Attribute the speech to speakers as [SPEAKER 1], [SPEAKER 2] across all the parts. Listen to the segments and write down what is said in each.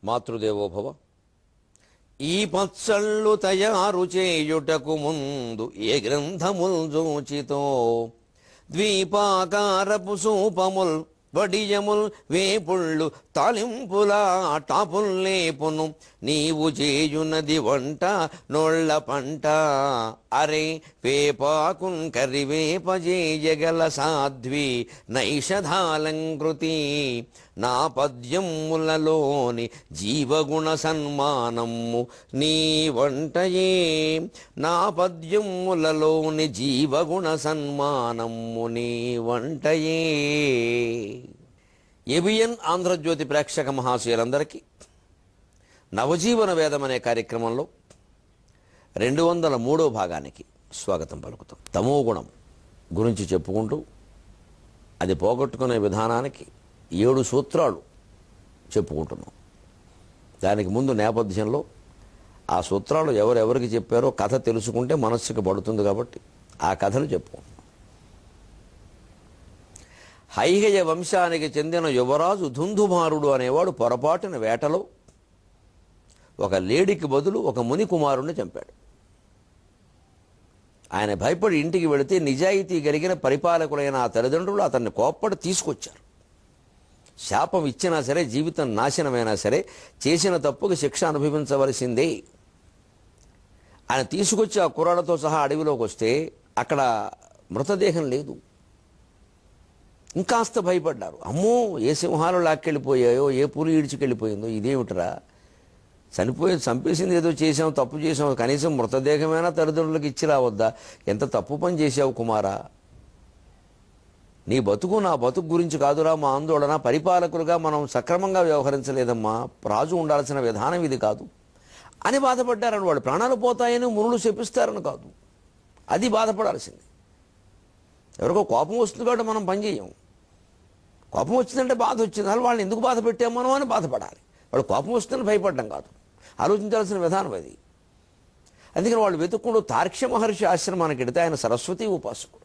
[SPEAKER 1] మాతృదేవోభవ. ఈ పచ్చళ్ళు తయారు చేయుటకు ముందు ఏ గ్రంథముల్ జూచితో ద్వీపాకారపు సూపముల్ వడియముల్ వేపుళ్ళు తాలింపుల టాపుల్లేపును నీవు చేయునది వంట నోళ్ల పంట అరే వేపాకున్ కరివేపజేయగల సాధ్వి నైషధాలంకృతి నా పద్యములలోని జీవగుణ సన్మానము నీ వంటయే నా పద్యములలోని జీవగుణ సన్మానము నీ వంటయే. ఏబిఎన్ ఆంధ్రజ్యోతి ప్రేక్షక మహాశయులందరికీ నవజీవన వేదం అనే కార్యక్రమంలో 203వ భాగానికి స్వాగతం పలుకుతాం. తమో గుణం గురించి చెప్పుకుంటూ అది పోగొట్టుకునే విధానానికి 7 సూత్రాలు చెప్పుకుంటున్నాం. దానికి ముందు నేపథ్యంలో ఆ సూత్రాలు ఎవరెవరికి చెప్పారో కథ తెలుసుకుంటే మనస్సుకు పడుతుంది కాబట్టి ఆ కథలు చెప్పుకుంటాం. హైహయ వంశానికి చెందిన యువరాజు ధుంధుమారుడు అనేవాడు పొరపాటున వేటలో ఒక లేడికి బదులు ఒక ముని కుమారుణ్ణి చంపాడు. ఆయన భయపడి ఇంటికి వెళితే నిజాయితీ కలిగిన పరిపాలకులైన ఆ తల్లిదండ్రులు అతన్ని కోప్పడి తీసుకొచ్చారు. శాపం ఇచ్చినా సరే, జీవితం నాశనమైనా సరే, చేసిన తప్పుకి శిక్ష అనుభవించవలసిందే. ఆయన తీసుకొచ్చి ఆ కుర్రాళ్ళతో సహా అడవిలోకి వస్తే అక్కడ మృతదేహం లేదు. ఇంకాస్త భయపడ్డారు. అమ్మో, ఏ సింహాలు లాక్కెళ్ళిపోయాయో, ఏ పులి ఈడ్చుకెళ్ళిపోయిందో, ఇదేమిటరా, చంపేసింది ఏదో చేసాం, తప్పు చేసాం, కనీసం మృతదేహమైనా తల్లిదండ్రులకు ఇచ్చి రావద్దా? ఎంత తప్పు పని చేశావు కుమారా, నీ బతుకు నా బతుకు గురించి కాదురా మా ఆందోళన, పరిపాలకులుగా మనం సక్రమంగా వ్యవహరించలేదమ్మా, రాజు ఉండాల్సిన విధానం ఇది కాదు అని బాధపడ్డారని. వాళ్ళు ప్రాణాలు పోతాయని మునులు శపిస్తారని కాదు, అది బాధపడాల్సింది. ఎవరికో కోపం వస్తుంది కాబట్టి మనం పని చేయం. కోపం వచ్చిందంటే బాధ వచ్చింది, అసలు వాళ్ళని ఎందుకు బాధ పెట్టాం మనం అని బాధపడాలి. వాళ్ళు కోపం వస్తుందని భయపడడం కాదు, ఆలోచించాల్సిన విధానం అది. అందుకని వాళ్ళు వెతుక్కుంటూ తార్క్ష్య మహర్షి ఆశ్రమానికి వెడితే ఆయన సరస్వతి ఉపాసకుడు.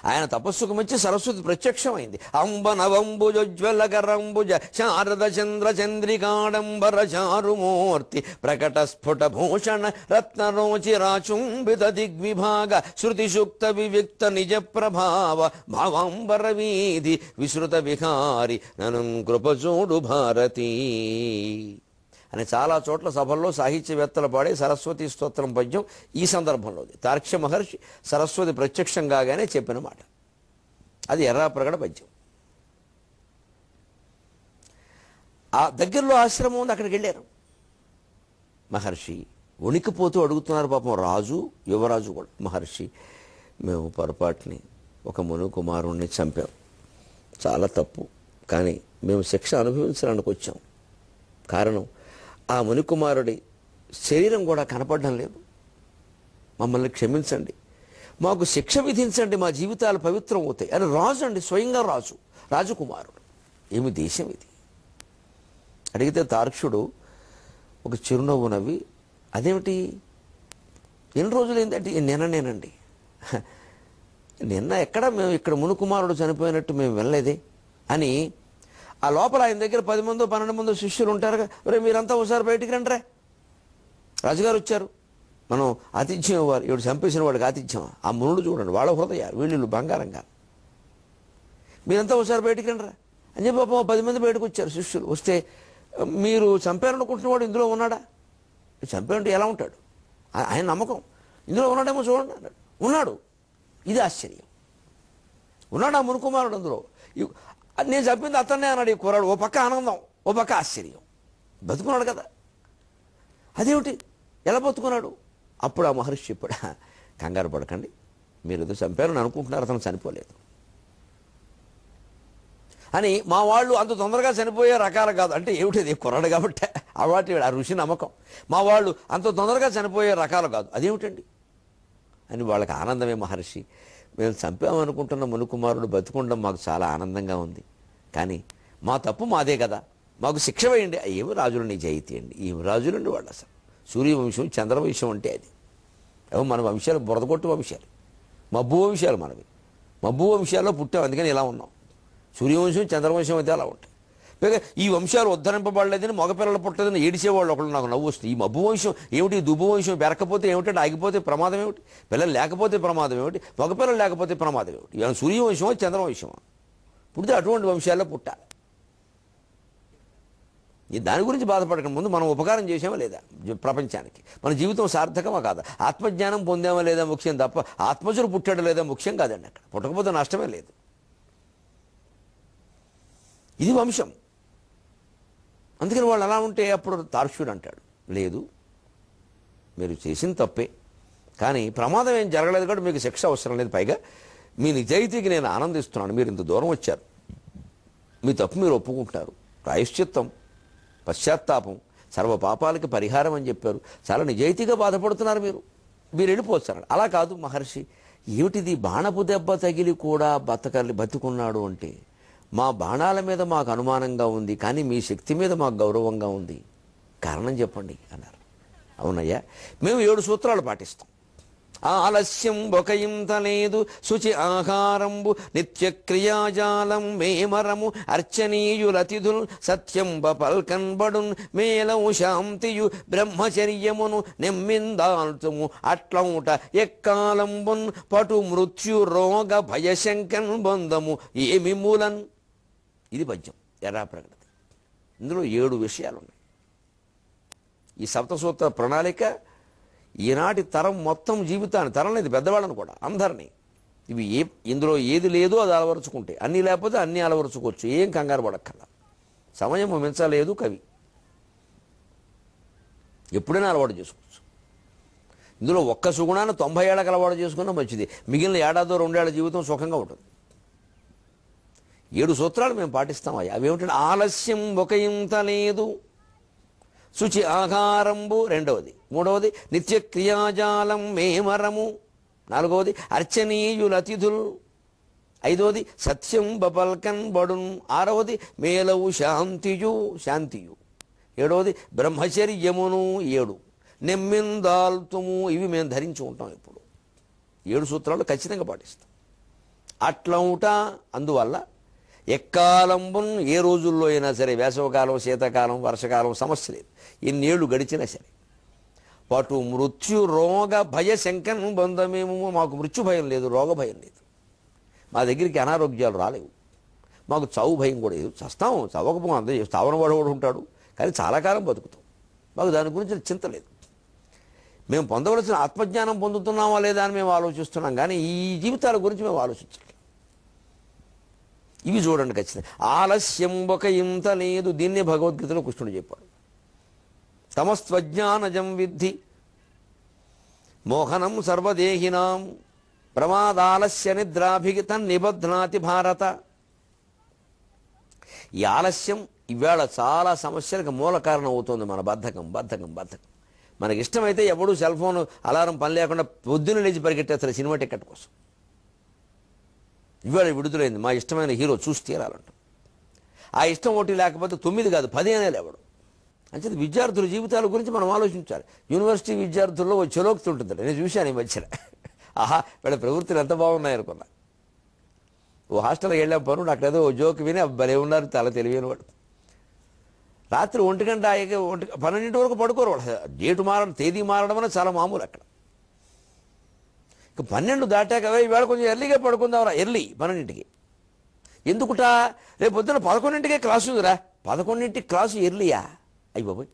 [SPEAKER 1] ఆయన తపస్సుకు మెచ్చి సరస్వతి ప్రత్యక్షమైంది. అంబ నవంబుజోజ్వల కరంబుజ శారద చంద్ర చంద్రికాడంబర చారుమూర్తి ప్రకట స్ఫుట భూషణ రత్నరోచి రాచుంబిత దిగ్విభాగ శృతి సూక్త వివిక్త నిజ ప్రభావ భావాంబర వీధి విశ్రుత విహారి నను కృపచూడు భారతీ అని చాలా చోట్ల సభల్లో సాహిత్యవేత్తలు పాడే సరస్వతి స్తోత్రం పద్యం ఈ సందర్భంలోది. తార్క్ష్య మహర్షి సరస్వతి ప్రత్యక్షం కాగానే చెప్పిన మాట అది. ఎర్రాప్రగడ పద్యం. ఆ దగ్గరలో ఆశ్రమం ఉంది, అక్కడికి వెళ్ళారు. మహర్షి వణికిపోతూ అడుగుతున్నారు. పాపం రాజు, యువరాజు కూడా. మహర్షి, మేము పొరపాటుని ఒక ముని కుమారుణ్ణి చంపాం, చాలా తప్పు, కానీ మేము శిక్ష అనుభవించడానికి వచ్చాం. కారణం, ఆ మునికుమారుడి శరీరం కూడా కనపడడం లేదు. మమ్మల్ని క్షమించండి, మాకు శిక్ష విధించండి, మా జీవితాలు పవిత్రం అవుతాయి అని రాజు అండి, స్వయంగా రాజు, రాజకుమారుడు. ఏమి దేశం ఇది అడిగితే తార్క్ష్యుడు ఒక చిరునవ్వు నవ్వి, అదేమిటి ఎన్ని రోజులు ఏంటంటే, నిన్ననేనండి. నిన్న ఎక్కడ మేము ఇక్కడ మునికుమారుడు చనిపోయినట్టు మేము వెళ్ళలేదే అని. ఆ లోపల ఆయన దగ్గర 10 మందో 12 మందో శిష్యులు ఉంటారుగా. రే మీరంతా ఒకసారి బయటికి రండి, రాజుగారు వచ్చారు, మనం ఆతిథ్యం ఇవ్వాలి. ఇవి చంపేసిన వాడికి ఆతిథ్యం. ఆ మునుడు చూడండి, వాళ్ళ హృదయ వీళ్ళు బంగారంగా. మీరంతా ఒకసారి బయటికి రండి అని చెప్పి పాపం 10 మంది బయటకు వచ్చారు శిష్యులు. వస్తే, మీరు చంపారనుకుంటున్నవాడు ఇందులో ఉన్నాడా? చంపారంటే ఎలా ఉంటాడు? ఆయన నమ్మకం, ఇందులో ఉన్నాడేమో చూడండి అన్నాడు. ఉన్నాడు. ఇది ఆశ్చర్యం, ఉన్నాడు ఆ మునుకుమారుడు అందులో. నేను చంపింది అతన్నే అన్నాడు ఈ కుర్రాడు. ఓ పక్క ఆనందం, ఓ పక్క ఆశ్చర్యం. బతుకున్నాడు కదా, అదేమిటి, ఎలా బతుకున్నాడు? అప్పుడు ఆ మహర్షి చెప్పాడు, కంగారు పడకండి, మీరు ఏదో చంపారని అనుకుంటున్నారు, అతను చనిపోలేదు అని. మా వాళ్ళు అంత తొందరగా చనిపోయే రకాలు కాదు అంటే ఏమిటిది, కుర్రాడు కాబట్టి ఆ ఋషి నమ్మకం. మా వాళ్ళు అంత తొందరగా చనిపోయే రకాలు కాదు, అదేమిటండి అని. వాళ్ళకి ఆనందమే. మహర్షి, మేము చంపామనుకుంటున్న మునుకుమారుడు బతుకుండడం మాకు చాలా ఆనందంగా ఉంది, కానీ మా తప్పు మాదే కదా, మాకు శిక్ష వేయండి. ఏమి రాజులు నిజాయితీ అండి, ఏమి రాజులండి వాళ్ళు. అసలు సూర్యవంశం, చంద్రవంశం అంటే అది. ఏమో మన వంశాలు బురదకొట్టు వంశాలు, మబ్బు వంశాలు మనవి. మబ్బు వంశాల్లో పుట్టాం, అందుకని ఇలా ఉన్నాం. సూర్యవంశం, చంద్రవంశం అయితే అలా ఉంటాయి. పైగా ఈ వంశాలు ఉద్ధరింపబడలేదని మగపిల్లలు పుట్టలేదని ఏడిసేవాళ్ళు ఒకళ్ళు నాకు నవ్వు వస్తుంది. ఈ మబ్బు వంశం ఏమిటి, దుబ్బు వంశం పెరకపోతే ఏమిటంటే ఆగిపోతే ప్రమాదం ఏమిటి, పిల్లలు లేకపోతే ప్రమాదం ఏమిటి, మగపిల్లలు లేకపోతే ప్రమాదం ఏమిటి, ఏమైనా సూర్యవంశమా చంద్రవంశమా? పుడితే అటువంటి వంశాల్లో పుట్టాలి. దాని గురించి బాధపడక ముందు మనం ఉపకారం చేసామా లేదా ప్రపంచానికి, మన జీవితం సార్థకమా కాదా, ఆత్మజ్ఞానం పొందామా లేదా ముఖ్యం తప్ప ఆత్మజుడు పుట్టాడు లేదా ముఖ్యం కాదండి. అక్కడ పుట్టకపోతే నష్టమే లేదు. ఇది వంశం. అందుకని వాళ్ళు అలా ఉంటే అప్పుడు తార్క్ష్యుడు అంటాడు, లేదు మీరు చేసిన తప్పే, కానీ ప్రమాదం ఏం జరగలేదు కాబట్టి మీకు శిక్ష అవసరం లేదు. పైగా మీ నిజాయితీకి నేను ఆనందిస్తున్నాను. మీరు ఇంత దూరం వచ్చారు, మీ తప్పు మీరు ఒప్పుకుంటున్నారు, ప్రాయశ్చిత్తం, పశ్చాత్తాపం, సర్వ పాపాలకి పరిహారం అని చెప్పారు, చాలా నిజాయితీగా బాధపడుతున్నారు, మీరు వెళ్ళిపోతున్నారు. అలా కాదు మహర్షి, ఏమిటిది బాణపు దెబ్బ తగిలి కూడా బతుకున్నాడు అంటే మా బాణాల మీద మాకు అనుమానంగా ఉంది, కానీ మీ శక్తి మీద మాకు గౌరవంగా ఉంది, కారణం చెప్పండి అన్నారు. అవునయ్యా, మేము 7 సూత్రాలు పాటిస్తాం. ఆలస్యం ఒక ఇంత లేదు, శుచి ఆహారంబు నిత్యక్రియాజాలం మేమరము అర్చనీయులతిథుల్ సత్యంబ పల్కన్బడున్ మేలవు శాంతియు బ్రహ్మచర్యమును నెమ్మిందాల్తుము అట్లౌట ఎక్కాలంబున్ పటు మృత్యు రోగ భయశంకన్ బంధము ఏమి మూలన్. ఇది పద్యం ఎర్రా ప్రకృతి. ఇందులో 7 విషయాలు ఉన్నాయి. ఈ సప్తసూత్ర ప్రణాళిక ఈనాటి తరం మొత్తం జీవితాన్ని, తరం లేదు పెద్దవాళ్ళని కూడా, అందరినీ ఇవి ఇందులో ఏది లేదో అది అలవరుచుకుంటే, అన్నీ లేకపోతే అన్నీ అలవరుచుకోవచ్చు, ఏం కంగారు పడక్కర్లా. సమయం మించలేదు కవి, ఎప్పుడైనా అలవాటు చేసుకోవచ్చు. ఇందులో ఒక్క సుగుణాన్ని 90 ఏళ్ళకి అలవాటు చేసుకున్నా మంచిది, మిగిలిన ఏడాదో 2 ఏళ్ల జీవితం సుఖంగా ఉంటుంది. 7 సూత్రాలు మేము పాటిస్తాం. అవి ఏమిటంటే ఆలస్యం ఒక ఇంత లేదు, శుచి ఆహారంబు రెండవది, మూడవది నిత్యక్రియాజాలం మేమరము, నాలుగవది అర్చనీయుల అతిథుల్, ఐదవది సత్యం బపల్కన్ బడున్, ఆరవది మేలవు శాంతియు, ఏడవది బ్రహ్మచర్యమును, 7 నెమ్మిందాల్తుము, ఇవి మేము ధరించి ఉంటాం ఎప్పుడు. 7 సూత్రాలు ఖచ్చితంగా పాటిస్తాం. అట్లౌట, అందువల్ల ఎక్కాలంబున్, ఏ రోజుల్లో అయినా సరే, వేసవకాలం, శీతాకాలం, వర్షకాలం సమస్య లేదు, ఎన్నేళ్ళు గడిచినా సరే, పటు మృత్యు రోగ భయ శంకన్ బంధమేమో, మాకు మృత్యు భయం లేదు, రోగ భయం లేదు, మా దగ్గరికి అనారోగ్యాలు రాలేవు, మాకు చావు భయం కూడా లేదు. చస్తాం, చవకపోం, అంతే, స్థావరం వాడు కూడా ఉంటాడు, కానీ చాలా కాలం బతుకుతాం, మాకు దాని గురించి చింత లేదు. మేము పొందవలసిన ఆత్మజ్ఞానం పొందుతున్నామా లేదా అని మేము ఆలోచిస్తున్నాం, కానీ ఈ జీవితాల గురించి మేము ఆలోచించాలి. ఇవి చూడండి ఖచ్చితంగా. ఆలస్యం ఒక ఇంత లేదు, దీన్నే భగవద్గీతలో కృష్ణుడు చెప్పాడు. తమస్త్వజ్ఞానజం విద్ధి మోహనం సర్వదేహినాం ప్రమాదాలస్య నిద్రాభిగి తన్నిబధ్నాతి భారత. ఈ ఆలస్యం ఇవాళ చాలా సమస్యలకు మూల కారణం అవుతుంది. మన బద్ధకం. మనకి ఇష్టమైతే ఎవడు సెల్ ఫోన్ అలారం పని లేకుండా పొద్దున్న లేచి పరిగెట్టేస్తారు సినిమా టికెట్ కోసం. ఇవాళ విడుదలైంది, మా ఇష్టమైన హీరో చూసి తీరాలంట. ఆ ఇష్టం ఒకటి లేకపోతే 9 కాదు 10 అనే లేవడు. అంచేది విద్యార్థుల జీవితాల గురించి మనం ఆలోచించాలి. యూనివర్సిటీ విద్యార్థుల్లో ఓ చలోక్తి ఉంటుంది, నేను చూశాను ఈ మధ్యన. ఆహా, వీళ్ళ ప్రవృత్తులు ఎంత బాగున్నాయి అనుకున్నా. ఓ హాస్టల్కి వెళ్ళాం పనుడు, అక్కడ ఏదో ఓ జోక్ విని భలే ఉన్నారు, చాలా తెలివైన వాడు. రాత్రి 1 గంట 12 వరకు పడుకోరు వాడు. డేటు మారడం, తేదీ మారడం అనేది చాలా మామూలు అక్కడ. ఇక 12 దాటాక ఇవాళ కొంచెం ఎర్లీగా పడుకుందాంరా, ఎర్లీ 12కి ఎందుకుట, రేపు పొద్దున 11కే క్లాసు ఉందిరా, 11కి క్లాసు ఎర్లీయా, అయ్యి బాబోయ్,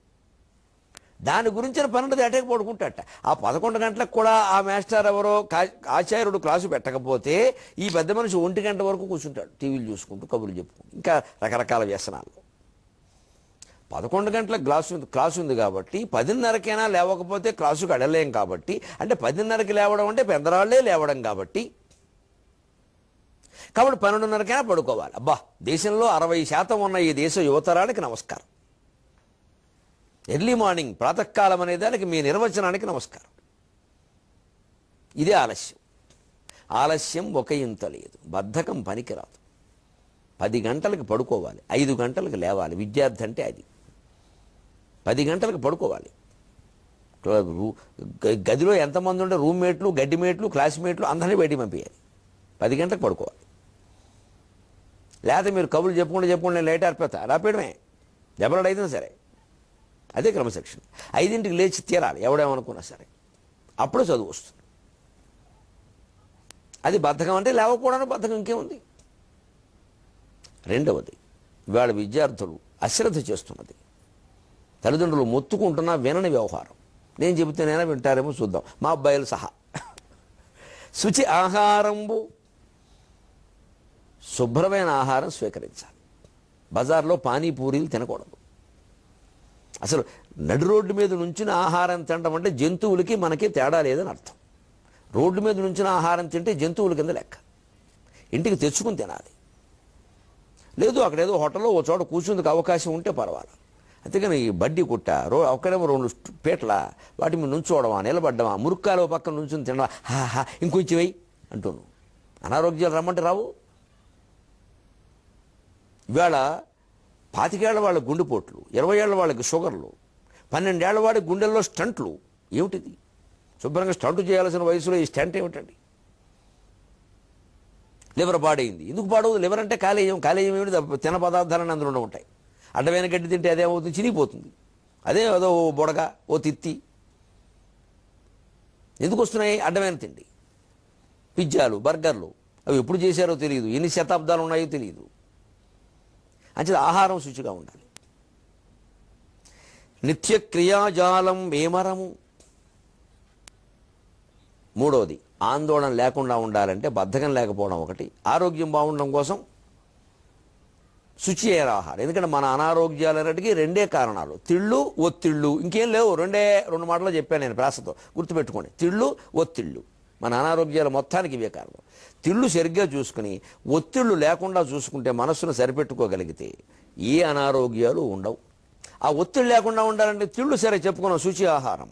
[SPEAKER 1] దాని గురించి 12 దాటాక పడుకుంటాట. ఆ 11 గంటలకు కూడా ఆ మాస్టర్ ఎవరో ఆచార్యుడు క్లాసు పెట్టకపోతే ఈ పెద్ద మనిషి 1 గంట వరకు కూర్చుంటాడు, టీవీలు చూసుకుంటూ, కబుర్లు చెప్పుకుంటూ, ఇంకా రకరకాల వ్యసనాలు. 11 గంటల క్లాసు ఉంది కాబట్టి 10:30కైనా లేవకపోతే క్లాసుకు అడలేం కాబట్టి, అంటే 10:30కి లేవడం అంటే పెద్దరాళ్లే లేవడం కాబట్టి 12:30కైనా పడుకోవాలి. అబ్బా, దేశంలో 60% ఉన్న ఈ దేశ యువతరానికి నమస్కారం. ఎర్లీ మార్నింగ్, ప్రాతకాలం అనే దానికి మీ నిర్వచనానికి నమస్కారం. ఇదే ఆలస్యం ఒక ఇంత లేదు, బద్ధకం పనికిరాదు. 10 గంటలకు పడుకోవాలి, 5 గంటలకు లేవాలి. విద్యార్థి అంటే అది. 10 గంటలకు పడుకోవాలి. గదిలో ఎంతమంది ఉంటే రూమ్మేట్లు, గడ్డిమేట్లు, క్లాస్మేట్లు అందరినీ బయటికి పంపించాలి. 10 గంటలకు పడుకోవాలి. లేకపోతే మీరు కబుర్లు చెప్పుకుంటే నేను లేట్ ఆరిపోతా రాపేయడమే, దెబ్బలాడు అయినా సరే. అదే క్రమశిక్షణ. 5ంటికి లేచి తీరాలి ఎవడేమనుకున్నా సరే, అప్పుడు చదువు వస్తుంది. అది బద్ధకం అంటే లేవకూడని బద్ధకం ఇంకేముంది. రెండవది, ఇవాళ విద్యార్థులు అశ్రద్ధ చేస్తున్నది. తల్లిదండ్రులు మొత్తుకుంటున్నా వినని వ్యవహారం. నేను చెబితేనైనా వింటారేమో చూద్దాం, మా అబ్బాయిలు సహా. శుచి ఆహారంబు, శుభ్రమైన ఆహారం స్వీకరించాలి. బజార్లో పానీపూరీలు తినకూడదు. అసలు నడి రోడ్డు మీద నుంచిన ఆహారం తినడం అంటే జంతువులకి మనకి తేడా లేదని అర్థం. రోడ్డు మీద నుంచిన ఆహారం తింటే జంతువుల కింద లెక్క. ఇంటికి తెచ్చుకుని తినాలి. లేదు అక్కడేదో హోటల్లో ఓ చోట కూర్చుందుకు అవకాశం ఉంటే పర్వాలేదు. అంతేగాని ఈ బడ్డీ కుట్ట ఒక్కడేమో 2 పీటల వాటి మీద నుంచోవడమా, నిలబడ్డమా, మురుక్కాల పక్కన నుంచుని తినడమా, హాహా ఇంకొంచెం వెయ్యి అంటున్నాను. అనారోగ్యాలు రమ్మంటే రావు. ఇవాళ 25 ఏళ్ల వాళ్ళ గుండెపోట్లు, 20 ఏళ్ల వాళ్ళకి షుగర్లు, 12 ఏళ్ల వాడి గుండెల్లో స్టంట్లు. ఏమిటిది? శుభ్రంగా స్టంట్ చేయాల్సిన వయసులో ఈ స్టంట్ ఏమిటండి? లివర్ పాడైంది. ఎందుకు పాడవదు? లివర్ అంటే కాలేయం ఏమిటి? తిన పదార్థాలని అందులో ఉంటాయి. అడ్డమైన గడ్డి తింటే అదేమవుతుంది? చినిగిపోతుంది. అదే ఏదో ఓ బుడగ, ఓ తిత్తి. ఎందుకు వస్తున్నాయి? అడ్డమైన తిండి. పిజ్జాలు, బర్గర్లు అవి ఎప్పుడు చేశారో తెలియదు, ఎన్ని శతాబ్దాలు ఉన్నాయో తెలియదు. అంచేది ఆహారం శుచిగా ఉండాలి. నిత్య క్రియాజాలం వేమరము. మూడవది, ఆందోళన లేకుండా ఉండాలంటే బద్ధకం లేకపోవడం ఒకటి. ఆరోగ్యం బాగుండడం కోసం శుచి అయిన ఆహారం. ఎందుకంటే మన అనారోగ్యాలన్నిటికీ 2 కారణాలు, తిళ్ళు, ఒత్తిళ్ళు. ఇంకేం లేవు. 2 మాటలు చెప్పాను నేను ప్రాసతో, గుర్తుపెట్టుకోండి. తిళ్ళు, ఒత్తిళ్ళు మన అనారోగ్యాల మొత్తానికి ఇవే కారణం. తిళ్ళు సరిగ్గా చూసుకుని ఒత్తిళ్ళు లేకుండా చూసుకుంటే, మనస్సును సరిపెట్టుకోగలిగితే ఏ అనారోగ్యాలు ఉండవు. ఆ ఒత్తిడి లేకుండా ఉండాలంటే తిళ్ళు సరే చెప్పుకున్నాం, శుచి ఆహారం.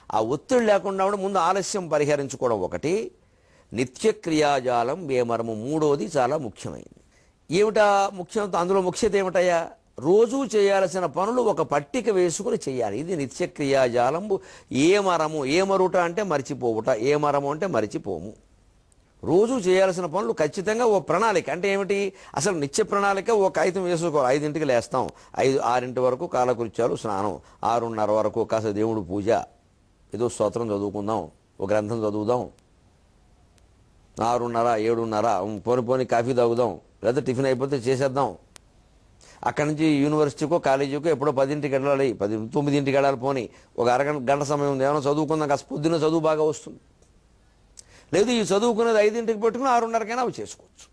[SPEAKER 1] ఆ ఒత్తిడి లేకుండా ఉంటే ముందు ఆలస్యం పరిహరించుకోవడం ఒకటి. నిత్యక్రియాజాలం వేమరము మూడోది చాలా ముఖ్యమైనది. ఏమిటా ముఖ్యం? అందులో ముఖ్యత ఏమిటయ్యా? రోజూ చేయాల్సిన పనులు ఒక పట్టిక వేసుకుని చేయాలి. ఇది నిత్యక్రియాజాలంబు. ఏమరము, ఏమరుట అంటే మర్చిపోవుట, ఏమరము అంటే మర్చిపోము. రోజు చేయాల్సిన పనులు ఖచ్చితంగా ఓ ప్రణాళిక. అంటే ఏమిటి? అసలు నిత్య ప్రణాళిక ఓ కాగితం వేసుకోవాలి. 5ంటికి లేస్తాం, 6 వరకు కాలకృత్యాలు, స్నానం, 6:30 వరకు కాస్త దేవుడు పూజ, ఏదో స్తోత్రం చదువుకుందాం, ఓ గ్రంథం చదువుదాం, 6:30 7:30 పోని కాఫీ తాగుదాం, లేదా టిఫిన్ అయిపోతే చేసేద్దాం. అక్కడి నుంచి యూనివర్సిటీకో కాలేజీకో ఎప్పుడో 10ంటికి వెళ్ళాలి, 9ంటికి వెళ్ళాలి. పోని ఒక గంట సమయం ఉంది, ఏమైనా చదువుకుందాం, కాస్త పొద్దున్న చదువు బాగా వస్తుంది. లేదు ఈ చదువుకునేది 5ంటికి పెట్టుకుని 6:30కైనా అవి చేసుకోవచ్చు.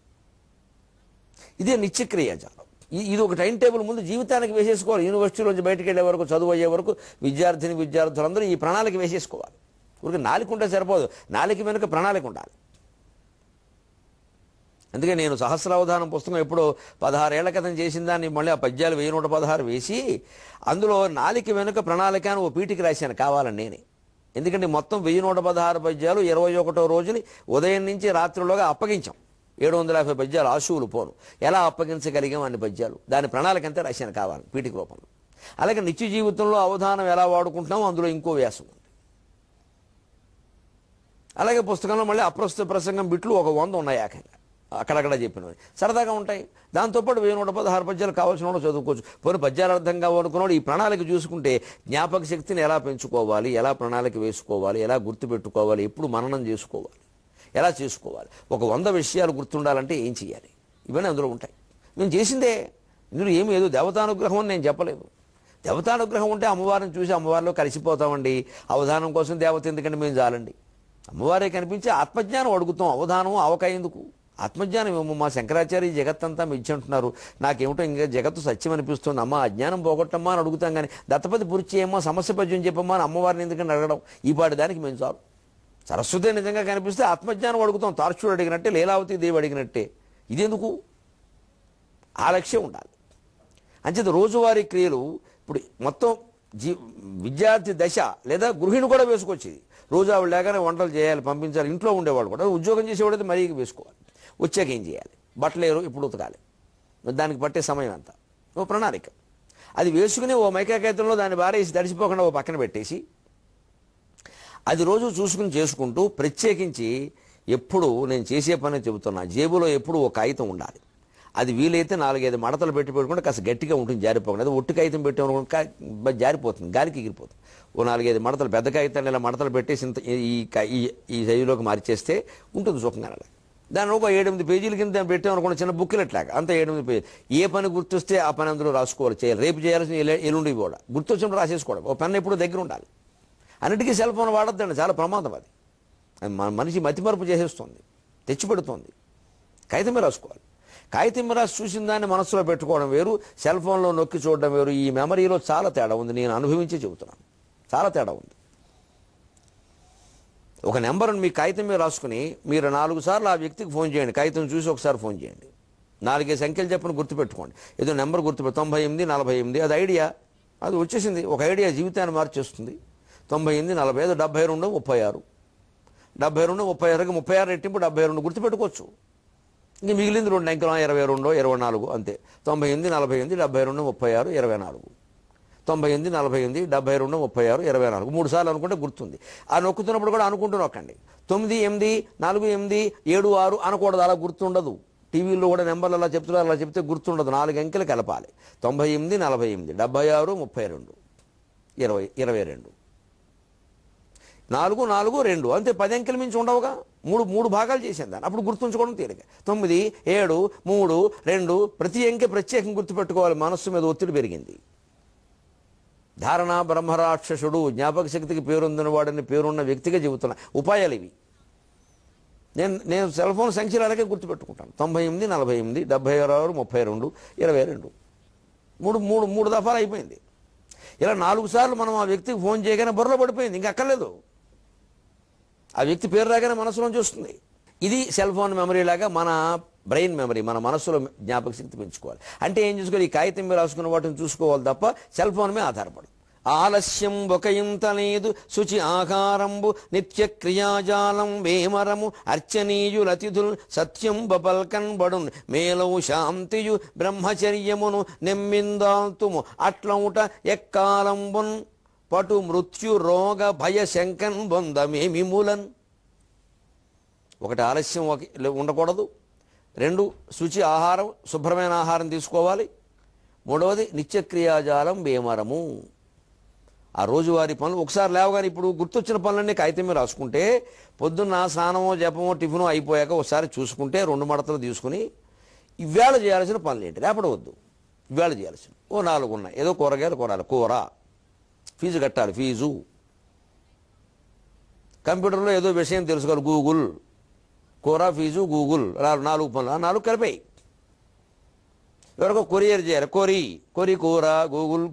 [SPEAKER 1] ఇదే నిత్యక్రియాజాలం. ఇది ఒక టైం టేబుల్ ముందు జీవితానికి వేసేసుకోవాలి. యూనివర్సిటీలోంచి బయటకు వెళ్ళే వరకు, చదువు అయ్యే వరకు విద్యార్థులందరూ ఈ ప్రణాళిక వేసేసుకోవాలి. ఊరికి నాలుక ఉంటే సరిపోదు, నాలుక వెనుక ప్రణాళిక ఉండాలి. అందుకే నేను సహస్రావధానం పుస్తకం ఎప్పుడో 16 ఏళ్ల క్రితం చేసిన దాన్ని మళ్ళీ ఆ పద్యాలు 1116 వేసి అందులో నాలుక వెనుక ప్రణాళిక అని ఓ పీటికి రాశాను కావాలని నేనే. ఎందుకంటే మొత్తం 1116 పద్యాలు 21వ రోజుని ఉదయం నుంచి రాత్రిలోగా అప్పగించాం. 750 పద్యాలు ఆశువులు పోను. ఎలా అప్పగించగలిగాం అన్ని పద్యాలు, దాని ప్రణాళిక అంతా రాశాను కావాలి పీఠిక రూపంలో. అలాగే నిత్య జీవితంలో అవధానం ఎలా వాడుకుంటున్నామో అందులో ఇంకో వ్యాసం ఉంది. అలాగే పుస్తకంలో మళ్ళీ అప్రస్తుత ప్రసంగం బిట్లు ఒక 100 ఉన్నాయి. ఏకంగా అక్కడక్కడ చెప్పినవి సరదాగా ఉంటాయి. దాంతోపాటు 1116 పద్యాలు కావాల్సిన వాడు చదువుకోవచ్చు. పోనీ పద్యాలు అర్థం కావాలనుకున్నాడు ఈ ప్రణాళిక చూసుకుంటే జ్ఞాపక శక్తిని ఎలా పెంచుకోవాలి, ఎలా ప్రణాళిక వేసుకోవాలి, ఎలా గుర్తుపెట్టుకోవాలి, ఎప్పుడు మననం చేసుకోవాలి, ఎలా చేసుకోవాలి, ఒక 100 విషయాలు గుర్తుండాలంటే ఏం చేయాలి, ఇవన్నీ అందులో ఉంటాయి. మేము చేసిందే ఇందులో ఏమి ఏదో దేవతానుగ్రహం అని నేను చెప్పలేదు. దేవతానుగ్రహం ఉంటే అమ్మవారిని చూసి అమ్మవారిలో కలిసిపోతామండి. అవధానం కోసం దేవత ఎందుకంటే మేము చాలండి. అమ్మవారే కనిపించి ఆత్మజ్ఞానం అడుగుతాం. అవధానం అవకాయ ఎందుకు? ఆత్మజ్ఞానం ఏమో మా శంకరాచార్య జగత్తంతా మిథ్య అంటున్నారు, నాకేమిటో ఇంకా జగత్తు సత్యం అనిపిస్తుంది, అమ్మ అజ్ఞానం పోగొట్టమ్మా అని అడుగుతాం. కానీ దత్తపతి పూర్తి చేయమ్మా, సమస్య పద్యం చెప్పమ్మా అని అమ్మవారిని ఎందుకని అడగడం? ఈ పాటి దానికి మేము చాలు. సరస్వతి నిజంగా కనిపిస్తే ఆత్మజ్ఞానం అడుగుతాం, తార్క్షుడు అడిగినట్టే, లీలావతి దేవి అడిగినట్టే. ఇదెందుకు? ఆ లక్ష్యం ఉండాలి. అంచేత రోజువారీ క్రియలు ఇప్పుడు మొత్తం విద్యార్థి దశ లేదా గృహిణి కూడా వేసుకోవచ్చేది. రోజు ఆవిడ లేగానే వంటలు చేయాలి, పంపించాలి. ఇంట్లో ఉండేవాళ్ళు కూడా, ఉద్యోగం చేసేవాడైతే మరీ వేసుకోవాలి. వచ్చాక ఏం చేయాలి, బట్టలేరు ఇప్పుడు ఉతకాలి, దానికి పట్టే సమయం అంతా ఓ ప్రణాళిక. అది వేసుకుని ఓ మైకాకేతంలో దాన్ని బారేసి తడిసిపోకుండా ఓ పక్కన పెట్టేసి అది రోజు చూసుకుని చేసుకుంటూ, ప్రత్యేకించి ఎప్పుడు నేను చేసే పని చెబుతున్నా, జేబులో ఎప్పుడు ఓ కాగితం ఉండాలి. అది వీలైతే 4-5 మడతలు పెట్టుకుంటే కాస్త గట్టిగా ఉంటుంది, జారిపోకుండా. అది ఒట్టి కాగితం పెట్టామనుకుంటే జారిపోతుంది, గాలికి ఎగిరిపోతుంది. ఓ 4-5 మడతలు, పెద్ద కాగితాన్ని ఇలా మడతలు పెట్టేసి ఇంత ఈ సైజులోకి మార్చేస్తే ఉంటుంది సుఖంగా. దాని ఒక 7-8 పేజీల కింద దాన్ని పెట్టామనుకోండి, చిన్న బుక్లెట్ లాగా, అంత 7-8 పేజీలు. ఏ పని గుర్తొస్తే ఆ పని అందులో రాసుకోవాలి, చేయాలి. రేపు చేయాల్సిన ఎల్లుండి కూడా గుర్తొచ్చినప్పుడు రాసేసుకోవడం. ఓ పెన్ ఎప్పుడు దగ్గర ఉండాలి. అన్నిటికీ సెల్ ఫోన్ వాడొద్దండి, చాలా ప్రమాదం అది. మనిషి మతిమరుపు చేసేస్తుంది, తెచ్చిపెడుతుంది. కాగితం మీద రాసుకోవాలి. కాగితం మీద రాసి చూసిన దాన్ని మనసులో పెట్టుకోవడం వేరు, సెల్ ఫోన్లో నొక్కి చూడడం వేరు. ఈ మెమరీలో చాలా తేడా ఉంది, నేను అనుభవించే చెబుతున్నాను. చాలా తేడా ఉంది. ఒక నెంబర్ని మీ కాగితం మీద రాసుకుని మీరు 4 సార్లు ఆ వ్యక్తికి ఫోన్ చేయండి. కాగితం చూసి ఒకసారి ఫోన్ చేయండి. 4 సంఖ్యలు చెప్పని గుర్తుపెట్టుకోండి. ఏదో నెంబర్ గుర్తుపెట్టు, 9848, అది ఐడియా, అది వచ్చేసింది. ఒక ఐడియా జీవితాన్ని మార్చేస్తుంది. 98 45 72 36, 72 36కి 36 రెట్టింపు 72 గుర్తుపెట్టుకోవచ్చు. ఇంక మిగిలింది 2 అంకెలు, 22 24 అంతే. 98 48 72 36 24, 98 48 72 36 24, 3 సార్లు అనుకుంటే గుర్తుంది. ఆ నొక్కుతున్నప్పుడు కూడా అనుకుంటూ నొక్కండి. 9 8 4 8 7 6 అనకూడదు, అలా గుర్తుండదు. టీవీలో కూడా నెంబర్లు అలా చెప్తున్నారు, అలా చెప్తే గుర్తుండదు. 4 అంకెలు కలపాలి. 98 48 76 32 20 22, 4 4 2 అంతే. 10 అంకెల మించి ఉండవుగా. మూడు భాగాలు చేసాను దాన్ని, అప్పుడు గుర్తుంచుకోవడం తేలిక. 9 7 3 2, ప్రతి అంకె ప్రత్యేకంగా గుర్తుపెట్టుకోవాలి. మనస్సు మీద ఒత్తిడి పెరిగింది. ధారణ బ్రహ్మరాక్షసుడు, జ్ఞాపక శక్తికి పేరొందిన వాడని పేరున్న వ్యక్తిగా చెబుతున్నా ఉపాయాలు ఇవి. నేను సెల్ ఫోన్ సంఖ్యలు అలాగే గుర్తుపెట్టుకుంటాను. 98 48 76 32 22, 3 దఫాలు అయిపోయింది. ఇలా 4 సార్లు మనం ఆ వ్యక్తికి ఫోన్ చేయగానే బుర్రలో పడిపోయింది, ఇంకా అక్కర్లేదు. ఆ వ్యక్తి పేరు రాగానే మనసులో చూస్తుంది. ఇది సెల్ ఫోన్ మెమరీ లాగా మన బ్రెయిన్ మెమరీ, మన మనసులో జ్ఞాపక శక్తి పెంచుకోవాలి. అంటే ఏం చూసుకోవాలి, ఈ కాగితం మీద రాసుకున్న వాటిని చూసుకోవాలి తప్ప సెల్ ఫోన్ మీద ఆధారపడు. ఆలస్యం ఒక ఇంత లేదు, శుచి ఆకారంబు నిత్య క్రియాజాలం వేమరము అర్చనీయులతిథుల్ సత్యం బపల్కన్ బడున్ మేలవు శాంతియు బ్రహ్మచర్యమును నెమ్మిందాల్తుము అట్లౌట ఎక్కాలంబున్ పటు మృత్యు రోగ భయ శంకన్ బొందమేమి మూలన్. ఒకటి ఆలస్యం ఉండకూడదు, 2 శుచి ఆహారం, శుభ్రమైన ఆహారం తీసుకోవాలి, 3వది నిత్యక్రియాజాలం వేమరము. ఆ రోజువారీ పనులు ఒకసారి లేవగానే ఇప్పుడు గుర్తొచ్చిన పనులన్నీ కాగితం మీద రాసుకుంటే పొద్దున్న స్నానమో జపమో టిఫినో అయిపోయాక ఒకసారి చూసుకుంటే 2 మడతలు తీసుకుని ఇవాళ చేయాల్సిన పనులు ఏంటి, రేపటి వద్దు, ఇవాళ చేయాల్సిన ఓ 4 ఉన్నాయి. ఏదో కూరగాయలు కొనాలి, కూర, ఫీజు కట్టాలి, ఫీజు, కంప్యూటర్లో ఏదో విషయం తెలుసుకోవాలి, గూగుల్, కూర, ఫీజు, గూగుల్, 4 పనులు. ఆ 4 కలిపాయి. ఎవరికో కొరియర్ చేయాలి, కొరి కూర,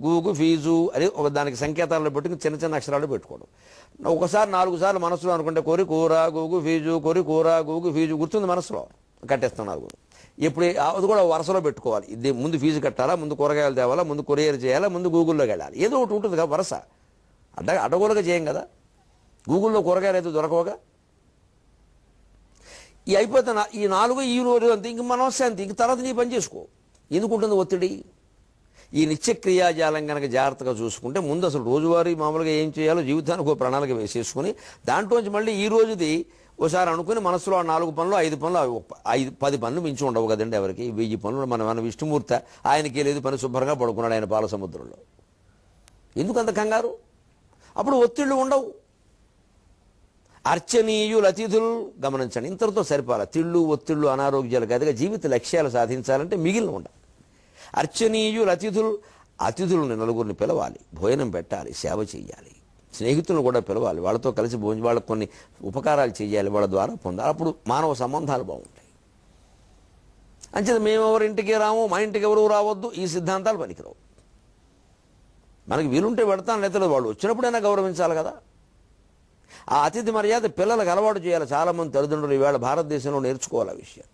[SPEAKER 1] గూగు ఫీజు అని ఒక దానికి సంకేతాలను పెట్టుకుని చిన్న అక్షరాలు పెట్టుకోవడం. ఒకసారి 4 సార్లు మనసులో అనుకుంటే కొరి కూర గూగు ఫీజు, కొరి కూర గూగు ఫీజు గుర్తుంది, మనసులో కట్టేస్తాం 4. ఎప్పుడు అది కూడా వరుసలో పెట్టుకోవాలి. ఇది ముందు ఫీజు కట్టాలా, ముందు కూరగాయలు తేవాలా, ముందు కొరియర్ చేయాలా, ముందు గూగుల్లోకి వెళ్ళాలి. ఏదో ఒకటి ఉంటుంది కదా వరుస. అడ్డగోలుగా చేయం కదా, గూగుల్లో కూరగాయలు అయితే దొరకవుగా. ఈ అయిపోతే ఈ 4 ఈ రోజు అంతే, ఇంక మనశ్శాంతి, ఇంక తర్వాత నీ పని చేసుకో. ఎందుకుంటుంది ఒత్తిడి? ఈ నిత్యక్రియాజాలం కనుక జాగ్రత్తగా చూసుకుంటే ముందు అసలు రోజువారీ మామూలుగా ఏం చేయాలో జీవితానికి ఒక ప్రణాళిక వేసేసుకుని దాంట్లోంచి మళ్ళీ ఈ రోజుది ఒకసారి అనుకుని మనసులో 4 పనులు 5 పనులు 10 పనులు మించి ఉండవు కదండి ఎవరికి. 1000 పనులు మన విష్ణుమూర్తి, ఆయనకి లేదు పని, శుభ్రంగా పడుకున్నాడు ఆయన పాల సముద్రంలో. ఎందుకంత కంగారు? అప్పుడు ఒత్తిళ్లు ఉండవు. అర్చనీయులు అతిథులు గమనించండి, ఇంతటితో సరిపాల. తిళ్ళు ఒత్తిళ్లు అనారోగ్యాలు కాదుగా. జీవిత లక్ష్యాలు సాధించాలంటే మిగిలిన ఉండాలి. అర్చనీయులు అతిథులను 4 పిలవాలి, భోజనం పెట్టాలి, సేవ చేయాలి, స్నేహితులను కూడా పిలవాలి, వాళ్ళతో కలిసి వాళ్ళకు కొన్ని ఉపకారాలు చేయాలి, వాళ్ళ ద్వారా పొందాలి. అప్పుడు మానవ సంబంధాలు బాగుంటాయి. అంచేత మేమెవరింటికి రాము, మా ఇంటికి ఎవరు రావద్దు, ఈ సిద్ధాంతాలు పనికిరావు. మనకి వీలుంటే పెడతాను, లేకపోతే వాళ్ళు వచ్చినప్పుడైనా గౌరవించాలి కదా. ఆ అతిథి మర్యాద పిల్లలకు అలవాటు చేయాలి. చాలామంది తల్లిదండ్రులు ఈవేళ భారతదేశంలో నేర్చుకోవాలి ఆ విషయం,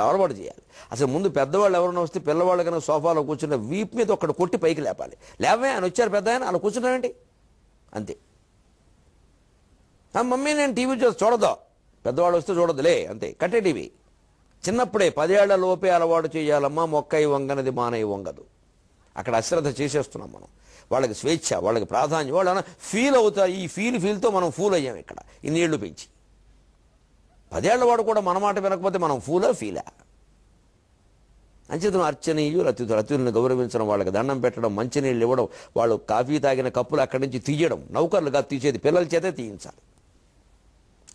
[SPEAKER 1] అలవాటు చేయాలి. అసలు ముందు పెద్దవాళ్ళు ఎవరైనా వస్తే పిల్లవాళ్ళు కనుక సోఫాలో కూర్చున్న వీపు మీద ఒక్కడు కొట్టి పైకి లేపాలి. లేవే ఆయన వచ్చారు పెద్ద ఆయన, అలా కూర్చున్నామేంటి అంతే. మమ్మీ నేను టీవీ చూడదు, పెద్దవాళ్ళు వస్తే చూడదులే అంతే, కట్టే టీవీ. చిన్నప్పుడే 10 ఏళ్ల లోపే అలవాటు చేయాలమ్మా, మొక్కై వంగనది మానై వంగదు. అక్కడ అశ్రద్ధ చేసేస్తున్నాం మనం. వాళ్ళకి స్వేచ్ఛ, వాళ్ళకి ప్రాధాన్యం, వాళ్ళు ఫీల్ అవుతారు. ఈ ఫీల్తో మనం ఫూల్ అయ్యాం ఇక్కడ ఇన్నేళ్లు పెంచి. 10 ఏళ్ల వాడు కూడా మన మాట వినకపోతే మనం ఫీలా? అంచేతను అర్చనీయులు అతిథులు, అతిథులను గౌరవించడం, వాళ్ళకి దండం పెట్టడం, మంచినీళ్ళు ఇవ్వడం, వాళ్ళు కాఫీ తాగిన కప్పులు అక్కడి నుంచి తీయడం, నౌకర్లుగా తీసేది పిల్లల చేతే తీయించాలి.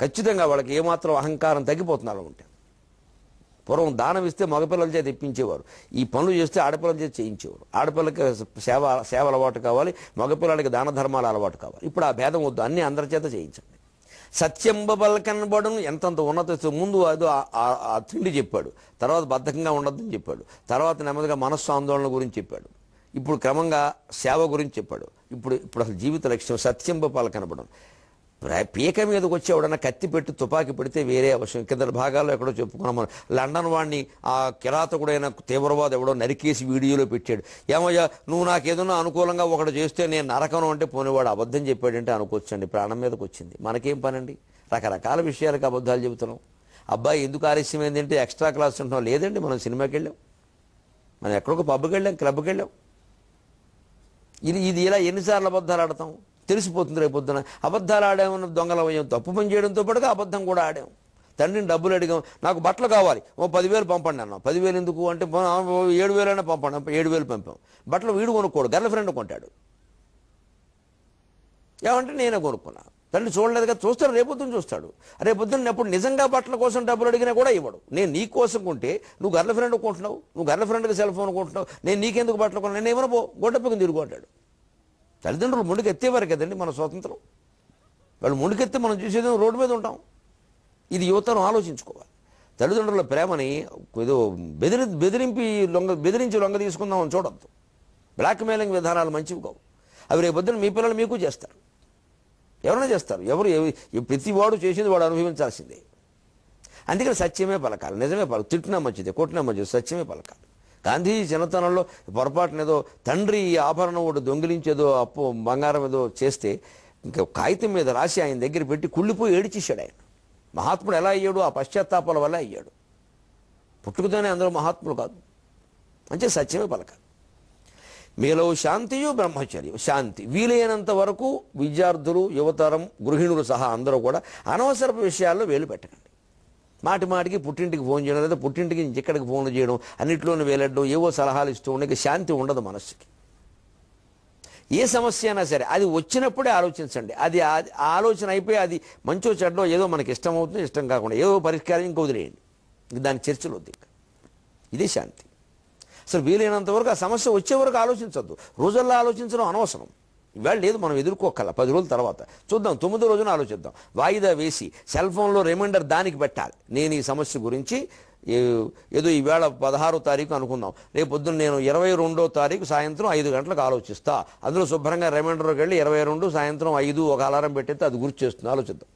[SPEAKER 1] ఖచ్చితంగా వాళ్ళకి ఏమాత్రం అహంకారం తగ్గిపోతుంది అలా ఉంటే. పూర్వం దానం ఇస్తే మగపిల్లల చేత ఇప్పించేవారు, ఈ పనులు చేస్తే ఆడపిల్లల చేత చేయించేవారు. ఆడపిల్లకి సేవ అలవాటు కావాలి, మగపిల్లలకి దాన ధర్మాలు అలవాటు కావాలి. ఇప్పుడు ఆ భేదం వద్దు, అన్ని అందరి చేత చేయించండి. సత్యంబ పలకనబడును, ఎంతంత ఉన్నత. ముందు అది ఆ తిండి చెప్పాడు, తర్వాత బద్ధకంగా ఉండద్దని చెప్పాడు, తర్వాత నెమ్మదిగా మనస్సు ఆందోళన గురించి చెప్పాడు, ఇప్పుడు క్రమంగా సేవ గురించి చెప్పాడు. ఇప్పుడు అసలు జీవిత లక్ష్యం సత్యంబ పలకనబడును. పీక మీదకి వచ్చి ఎవడన్నా కత్తి పెట్టి తుపాకీ పెడితే వేరే అవసరం. కింద భాగాల్లో ఎక్కడో చెప్పుకున్నాం మనం, లండన్ వాడిని ఆ కిరాతకుడైన తీవ్రవాద ఎవడో నరికేసి వీడియోలో పెట్టాడు. ఏమయ్యా నువ్వు నాకేదన్నా అనుకూలంగా ఒకటి చేస్తే నేను నరకను అంటే పోనేవాడు అబద్ధం చెప్పాడంటే అనుకోవచ్చండి, ప్రాణం మీదకి వచ్చింది. మనకేం పనండి, రకరకాల విషయాలకు అబద్ధాలు చెబుతున్నాం. అబ్బాయి ఎందుకు ఆలస్యం ఏంటంటే ఎక్స్ట్రా క్లాస్ ఉంటున్నాం. లేదండి, మనం సినిమాకి వెళ్ళాం, మనం ఎక్కడికో పబ్కి వెళ్ళాం, క్లబ్కి వెళ్ళాం. ఇది ఇలా ఎన్నిసార్లు అబద్ధాలు ఆడతాం, తెలిసిపోతుంది రేపొద్దున. అబద్ధాలు ఆడామన్న దొంగలమయ్యాం, తప్పు పని చేయడంతో పాటుగా అబద్ధం కూడా ఆడాం. తండ్రిని డబ్బులు అడిగాం, నాకు బట్టలు కావాలి, 10,000 పంపండి అన్నాం. 10,000 ఎందుకు అంటే 7,000 అయినా పంపండి, 7,000 పంపాం. బట్టలు వీడు కొనుక్కోడు, గర్ల్ ఫ్రెండ్ కొంటాడు. ఏమంటే నేనే కొనుక్కున్నా. తండ్రి చూడలేదు కదా, చూస్తాడు, రేపొద్దున చూస్తాడు. రేపొద్దున ఎప్పుడు నిజంగా బట్టల కోసం డబ్బులు అడిగినా కూడా ఇవ్వడు. నేను నీ కోసం కొంటే నువ్వు గర్ల్ ఫ్రెండ్ కొంటున్నావు, నువ్వు గర్ల్ ఫ్రెండ్కి సెల్ ఫోన్ కొంటున్నావు, నేను నీకెందుకు బట్టలు కొన్నా, నేను ఏమైనా గొడ్డప్పకి తిరుగు అంటాడు. తల్లిదండ్రులు ముందుకెత్తేవారు కదండి మన స్వాతంత్రం. వాళ్ళు ముందుకెత్తే మనం చూసేది రోడ్డు మీద ఉంటాం. ఇది యువతరం ఆలోచించుకోవాలి. తల్లిదండ్రుల ప్రేమని ఏదో బెదిరించి లొంగ తీసుకుందామని చూడద్దు. బ్లాక్మెయిలింగ్ విధానాలు మంచివి కావు. అవి రేపొద్దున మీ పిల్లలు మీకు చేస్తారు, ఎవరైనా చేస్తారు. ప్రతి వాడు చేసేది వాడు అనుభవించాల్సిందే. అందుకని సత్యమే పలకాలి, నిజమే పలకాలి. తిట్టినా మంచిదే, కొట్టినా మంచిది, సత్యమే పలకాలి. గాంధీజీ చిన్నతనంలో పొరపాటున ఏదో తండ్రి ఆభరణం ఒకటి దొంగిలించేదో అప్పు బంగారం ఏదో చేస్తే ఇంకా కాగితం మీద రాసి ఆయన దగ్గర పెట్టి కుళ్ళిపోయి ఏడిచేశాడు. ఆయన మహాత్ముడు ఎలా అయ్యాడు, ఆ పశ్చాత్తాపాల వల్ల అయ్యాడు. పుట్టుకతోనే అందరూ మహాత్ములు కాదు. అంటే సత్యమే పలకాలి. మీలో శాంతియు బ్రహ్మచర్యం. శాంతి వీలైనంత వరకు విద్యార్థులు, యువతరం, గృహిణులు సహా అందరూ కూడా అనవసరపు విషయాల్లో వేలు పెట్టకండి. మాటికి పుట్టింటికి ఫోన్ చేయడం, లేదా పుట్టింటికి ఇక్కడికి ఫోన్లు చేయడం, అన్నింటిలోనూ వేలెట్టడం, ఏవో సలహాలు ఇస్తూ ఉండే శాంతి ఉండదు మనస్సుకి. ఏ సమస్య అయినా సరే అది వచ్చినప్పుడే ఆలోచించండి. అది ఆలోచన అయిపోయి అది మంచో చెడ్డో ఏదో మనకి ఇష్టం అవుతుంది, ఇష్టం కాకుండా ఏదో పరిష్కారం ఇంకా వదిలేయండి. దాని చర్చలు వద్దు. ఇదే శాంతి. అసలు వీలైనంత వరకు ఆ సమస్య వచ్చే వరకు ఆలోచించద్దు. రోజుల్లో ఆలోచించడం అనవసరం. ఇవాళ లేదు, మనం ఎదుర్కోగల 10 రోజుల తర్వాత చూద్దాం, 9వ రోజున ఆలోచిద్దాం. వాయిదా వేసి సెల్ ఫోన్లో రిమైండర్ దానికి పెట్టాలి. నేను ఈ సమస్య గురించి ఏదో ఈవేళ 16వ తారీఖు అనుకుందాం, రేపు పొద్దున్న నేను 22వ తారీఖు సాయంత్రం 5 గంటలకు ఆలోచిస్తా. అందులో శుభ్రంగా రిమైండర్కి వెళ్ళి 22 సాయంత్రం 5 ఒక అలారం పెట్టేస్తే అది గుర్తు చేస్తుంది. ఆలోచిద్దాం.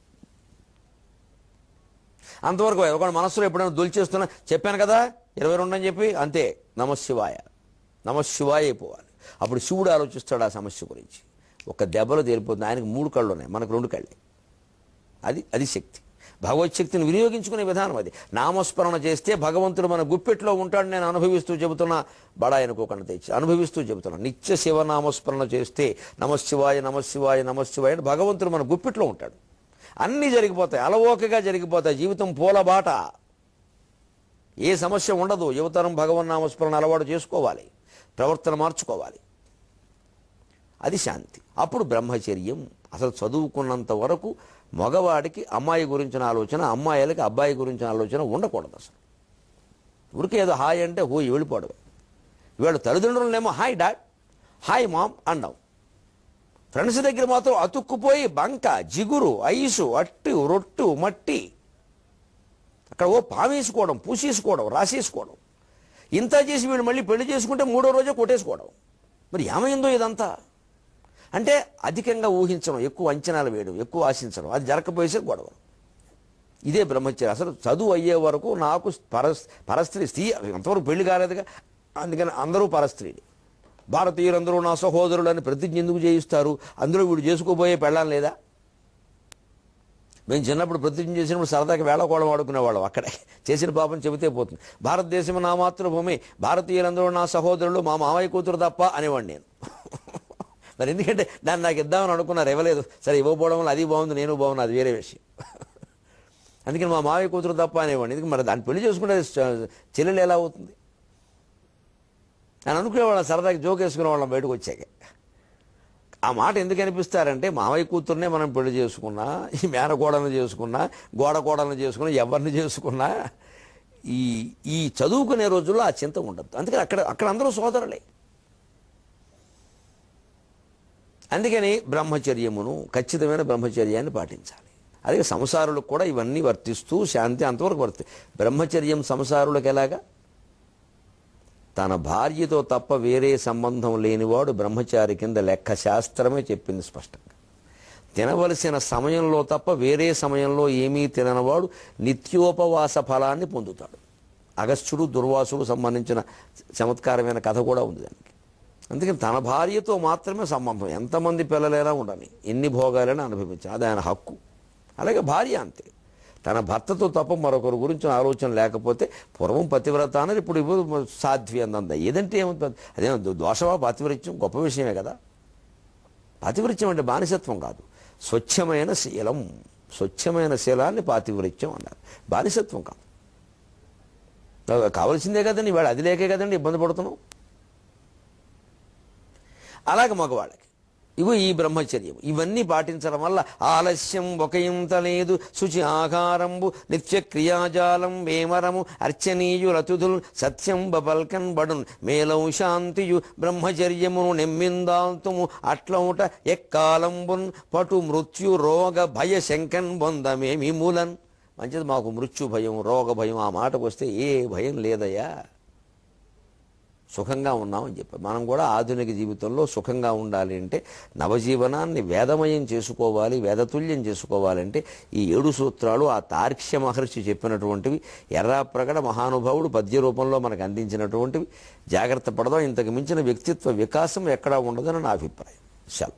[SPEAKER 1] అంతవరకు ఒక మనస్సులో ఎప్పుడైనా దొలిచేస్తున్నా, చెప్పాను కదా 22 అని చెప్పి, అంతే నమశివాయ అయిపోవాలి. అప్పుడు శివుడు ఆలోచిస్తాడు ఆ సమస్య గురించి. ఒక దెబ్బలో తేలిపోతుంది. ఆయనకు 3 కళ్ళు ఉన్నాయి, మనకు 2 కళ్ళే. అది శక్తి. భగవత్ శక్తిని వినియోగించుకునే విధానం అది. నామస్మరణ చేస్తే భగవంతుడు మన గుప్పెట్లో ఉంటాడు. నేను అనుభవిస్తూ చెబుతున్నా, బడాయనుకోకుండా తెచ్చి అనుభవిస్తూ చెబుతున్నా. నిత్య శివనామస్మరణ చేస్తే నమశివాయ అని భగవంతుడు మన గుప్పెట్లో ఉంటాడు. అన్నీ జరిగిపోతాయి, అలవోకగా జరిగిపోతాయి. జీవితం పూలబాట, ఏ సమస్య ఉండదు. యువతరం భగవన్నామస్మరణ అలవాటు చేసుకోవాలి, ప్రవర్తన మార్చుకోవాలి. అది శాంతి. అప్పుడు బ్రహ్మచర్యం. అసలు చదువుకున్నంత వరకు మగవాడికి అమ్మాయి గురించిన ఆలోచన, అమ్మాయిలకి అబ్బాయి గురించిన ఆలోచన ఉండకూడదు. అసలు ఊరికే ఏదో హాయ్ అంటే హోయి వెళ్ళిపోవడమే. ఇవాళ తల్లిదండ్రులనేమో హాయ్ డాడ్, హాయ్ మామ్ అన్నాం. ఫ్రెండ్స్ దగ్గర మాత్రం అతుక్కుపోయి బంక, జిగురు, ఐసు, అట్టు, రొట్టు, మట్టి, అక్కడ పావేసుకోవడం, పూసేసుకోవడం, రాసేసుకోవడం. ఇంత చేసి వీళ్ళు మళ్ళీ పెళ్లి చేసుకుంటే 3వ రోజే కొట్టేసుకోవడం. మరి ఏమైందో ఇదంతా అంటే అధికంగా ఊహించడం, ఎక్కువ అంచనాలు వేయడం, ఎక్కువ ఆశించడం, అది జరగకపోయేసే గొడవ. ఇదే బ్రహ్మచర్యం. అసలు చదువు అయ్యే వరకు నాకు పరస్త్రీ స్త్రీ అంతవరకు పెళ్లి కాలేదుగా, అందుకని అందరూ పరస్త్రీని. భారతీయులందరూ నా సహోదరులు అని ప్రతిజ్ఞ ఎందుకు చేయిస్తారు? అందులో వీడు చేసుకోబోయే పెళ్ళాం లేదా? మేము చిన్నప్పుడు ప్రతిజ్ఞ చేసినప్పుడు సరదాకి వేళకోళం ఆడుకునేవాళ్ళం. అక్కడే చేసిన పాపం చెబితే పోతుంది. భారతదేశం నా మాతృభూమి, భారతీయులందరూ నా సహోదరులు, మా మామయ్య కూతురు తప్ప అనేవాడు నేను. మరి ఎందుకంటే దాన్ని నాకు ఇద్దామని అనుకున్నారు, ఇవ్వలేదు. సరే ఇవ్వకపోవడం వల్ల అది బాగుంది, నేను బాగున్నా, అది వేరే విషయం. అందుకని మా మామయ్య కూతురు తప్ప అనేవాడిని. ఎందుకు మరి దాన్ని పెళ్లి చేసుకుంటే చెల్లెలు ఎలా అవుతుంది? అని అనుకునేవాళ్ళం, సరదాకి జోకేసుకునే వాళ్ళం బయటకు వచ్చాక. ఆ మాట ఎందుకు అనిపిస్తారంటే, మామయ్య కూతుర్నే మనం పెళ్లి చేసుకున్నా, ఈ మేనకోడలను చేసుకున్నా, గోడకోడలను చేసుకున్నా, ఎవరిని చేసుకున్నా ఈ ఈ చదువుకునే రోజుల్లో ఆ చింత ఉండదు. అందుకని అక్కడ అందరూ సోదరులే. అందుకని బ్రహ్మచర్యమును, ఖచ్చితమైన బ్రహ్మచర్యాన్ని పాటించాలి. అలాగే సంసారులకు కూడా ఇవన్నీ వర్తిస్తూ శాంతి అంతవరకు బ్రహ్మచర్యం సంసారులకు ఎలాగా? తన భార్యతో తప్ప వేరే సంబంధం లేనివాడు బ్రహ్మచారి కింద లెక్క, శాస్త్రమే చెప్పింది స్పష్టంగా. తినవలసిన సమయంలో తప్ప వేరే సమయంలో ఏమీ తిననివాడు నిత్యోపవాస ఫలాన్ని పొందుతాడు. అగస్త్యుడు దుర్వాసుడు సంబంధించిన చమత్కారమైన కథ కూడా ఉంది దానికి. అందుకని తన భార్యతో మాత్రమే సంబంధం, ఎంతమంది పిల్లలైనా ఉండని, ఎన్ని భోగాలైనా అనుభవించాలి, అది ఆయన హక్కు. అలాగే భార్య అంతే, తన భర్తతో తప్ప మరొకరి గురించి ఆలోచన లేకపోతే, పూర్వం పతివ్రత అన్నది ఇప్పుడు సాధ్వి అందంద. ఏదంటే ఏమవుతుంది? అదేమో దోషమా? పాతివ్రత్యం గొప్ప విషయమే కదా. పాతివ్రత్యం అంటే బానిసత్వం కాదు, స్వచ్ఛమైన శీలం. స్వచ్ఛమైన శీలాన్ని పాతివ్రత్యం అన్నారు, బానిసత్వం కాదు. కావలసిందే కదండి, ఇవాళ అది లేకే కదండి ఇబ్బంది పడుతున్నాం. అలాగే మగవాళ్ళకి ఇవి ఈ బ్రహ్మచర్యం, ఇవన్నీ పాటించడం వల్ల ఆలస్యం ఒకంత లేదు, శుచి ఆహారంబు, నిత్య క్రియాజాలం, వేమరము, అర్చనీయులతుదుల్, సత్యం బల్కన్ బడున్, మేలౌ శాంతియు, బ్రహ్మచర్యమును నెమ్మిందాల్తుము, అట్లౌట ఎక్కాలంబున్, పటు మృత్యు రోగ భయ శంకన్ బొందమేమి మూలన్. మంచిది, మాకు మృత్యు భయం, రోగ భయం, ఆ మాటకు వస్తే ఏ భయం లేదయ్యా, సుఖంగా ఉన్నామని చెప్పారు. మనం కూడా ఆధునిక జీవితంలో సుఖంగా ఉండాలి అంటే, నవజీవనాన్ని వేదమయం చేసుకోవాలి, వేదతుల్యం చేసుకోవాలంటే ఈ 7 సూత్రాలు, ఆ తార్క్ష్య మహర్షి చెప్పినటువంటివి, ఎర్రాప్రగడ మహానుభావుడు పద్య రూపంలో మనకు అందించినటువంటివి జాగ్రత్త పడదాం. ఇంతకు మించిన వ్యక్తిత్వ వికాసం ఎక్కడా ఉండదని నా అభిప్రాయం. సెలవు.